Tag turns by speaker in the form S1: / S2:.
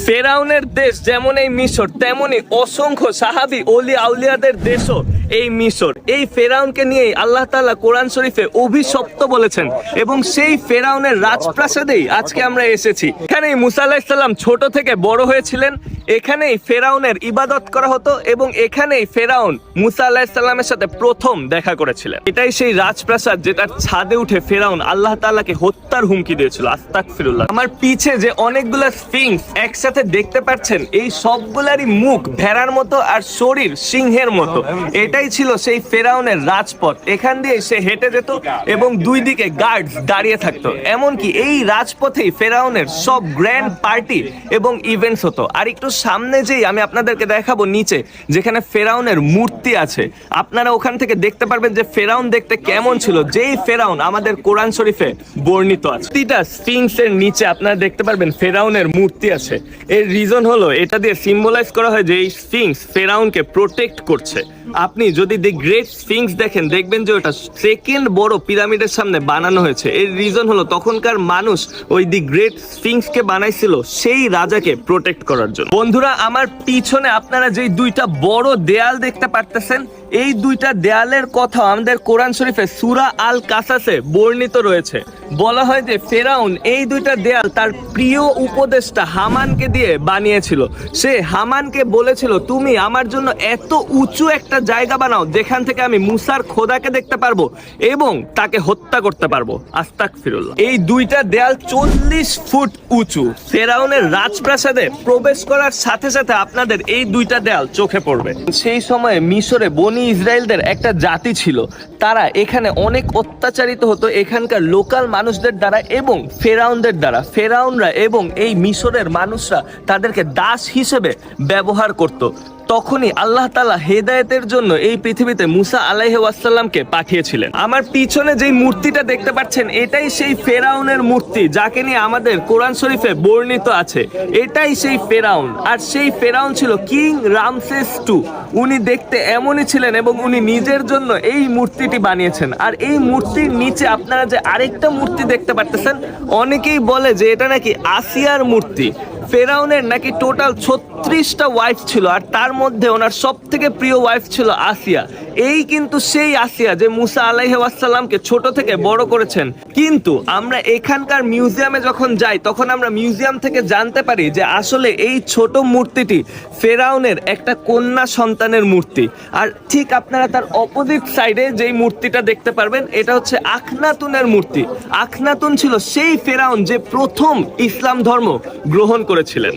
S1: ফেরাউনের দেশ যেমন এই মিশর, তেমনই অসংখ্য সাহাবী ওলি আউলিয়াদের দেশও এই মিশর। এই ফেরাউনকে নিয়েই আল্লাহ তাআলা কোরআন শরীফে অভিশপ্ত বলেছেন, এবং সেই ফেরাউনের রাজপ্রাসাদেই আজকে আমরা এসেছি। এখানেই মুসা আলাইহিস সালাম ছোট থেকে বড় হয়েছিলেন, এখানেই ফেরাউনের ইবাদত করা হতো, এবং এখানেই ফেরাউন মুসা আলাইহিস সালামের সাথে প্রথম দেখা করেছিলেন। এটাই সেই রাজপ্রাসাদ যেটার ছাদে উঠে ফেরাউন আল্লাহ তাআলাকে হত্যার হুমকি দিয়েছিল। আস্তাগফিরুল্লাহ। আমার পিছে যে অনেকগুলো স্ফিংস একসাথে দেখতে পাচ্ছেন, এই সবগুলারই মুখ ভেড়ার মতো আর শরীর সিংহের মতো। এটাই ছিল সেই ফেরাউনের রাজপথ। এখান দিয়ে সে হেঁটে যেত এবং দুই দিকে গার্ডস দাঁড়িয়ে থাকতো। এমনকি এই রাজপথেই ফেরাউনের সব গ্র্যান্ড পার্টি এবং ইভেন্টস হতো। আর একটু সামনে যেই আমি আপনাদেরকে দেখাবো নিচে যেখানে ফেরাউনের মূর্তি আছে, আপনারা ওখান থেকে দেখতে পারবেন যে ফেরাউন দেখতে কেমন ছিল, যেই ফেরাউন আমাদের কোরআন শরীফে বর্ণিত আছে। প্রতিটা স্ফিংস এর নিচে আপনারা দেখতে পারবেন ফেরাউনের মূর্তি আছে। এর রিজন হলো এটা দিয়ে সিম্বলাইজ করা হয় যে এই স্ফিংস ফেরাউনকে প্রোটেক্ট করছে। আপনি যদি দি গ্রেট স্ফিংস দেখেন, দেখবেন যে ওটা সেকেন্ড বড় পিরামিডের সামনে বানানো হয়েছে। এর রিজন হলো তখনকার মানুষ ওই দি গ্রেট স্ফিংসকে বানাইছিল সেই রাজাকে প্রোটেক্ট করার জন্য। বন্ধুরা, আমার পিছনে আপনারা যেই দুইটা বড় দেয়াল দেখতে পারতেছেন, এই দুইটা দেয়ালের কথা আমাদের কোরআন শরীফে সূরা আল কাসাসে বর্ণিত রয়েছে। বলা হয় যে ফেরাউন এই দুইটা দেয়াল তার প্রিয় উপদেষ্টা হামানকে দিয়ে বানিয়েছিল। সে হামানকে বলেছিল, তুমি আমার জন্য এত উঁচু একটা জায়গা বানাও যেখান থেকে আমি মুসার খোদাকে দেখতে পারবো এবং তাকে হত্যা করতে পারবো। আস্তাগফিরুল্লাহ। এই দুইটা দেয়াল 40 ফুট উঁচু। ফেরাউনের রাজপ্রাসাদে প্রবেশ করার সাথে সাথে আপনাদের এই দুইটা দেয়াল চোখে পড়বে। সেই সময়ে মিশরে বনি ইসরায়েলদের একটা জাতি ছিল, তারা এখানে অনেক অত্যাচারিত হতো এখানকার লোকাল মানুষদের দ্বারা এবং ফেরাউনদের দ্বারা। ফেরাউনরা এবং এই মিশরের মানুষরা তাদেরকে দাস হিসেবে ব্যবহার করত। তখনই আল্লাহ তাআলা হেদায়েতের জন্য এই পৃথিবীতে মুসা আলাইহিস সালামকে পাঠিয়েছিলেন। আমার পিছনে যেই মূর্তিটা দেখতে পাচ্ছেন, এটাই সেই ফেরাউনের মূর্তি যাকে নিয়ে আমাদের কোরআন শরীফে বর্ণিত আছে। এটাই সেই ফেরাউন। আর সেই ফেরাউন ছিল কিং রামসেস II। উনি দেখতে এমনই ছিলেন এবং উনি নিজের জন্য এই মূর্তিটি বানিয়েছেন। আর এই মূর্তির নিচে আপনারা যে আরেকটা মূর্তি দেখতে পারতেছেন, অনেকেই বলে যে এটা নাকি আসিয়ার মূর্তি। ফেরাউনের নাকি টোটাল 36টা ওয়াইফ ছিল, আর তার মধ্যে ওনার সব থেকে প্রিয় ওয়াইফ ছিল আসিয়া। এই কিন্তু সেই আসিয়া যে মুসা আলাইহিস সালামকে ছোট থেকে বড় করেছেন। কিন্তু আমরা এখানকার মিউজিয়ামে যখন যাই, তখন আমরা মিউজিয়াম থেকে জানতে পারি যে আসলে এই ছোট মূর্তিটি ফেরাউনের একটা কন্যা সন্তানের মূর্তি। আর ঠিক আপনারা তার অপোজিট সাইডে যেই মূর্তিটা দেখতে পারবেন, এটা হচ্ছে আখনাতুনের মূর্তি। আখনাতুন ছিল সেই ফেরাউন যে প্রথম ইসলাম ধর্ম গ্রহণ করেছিলেন।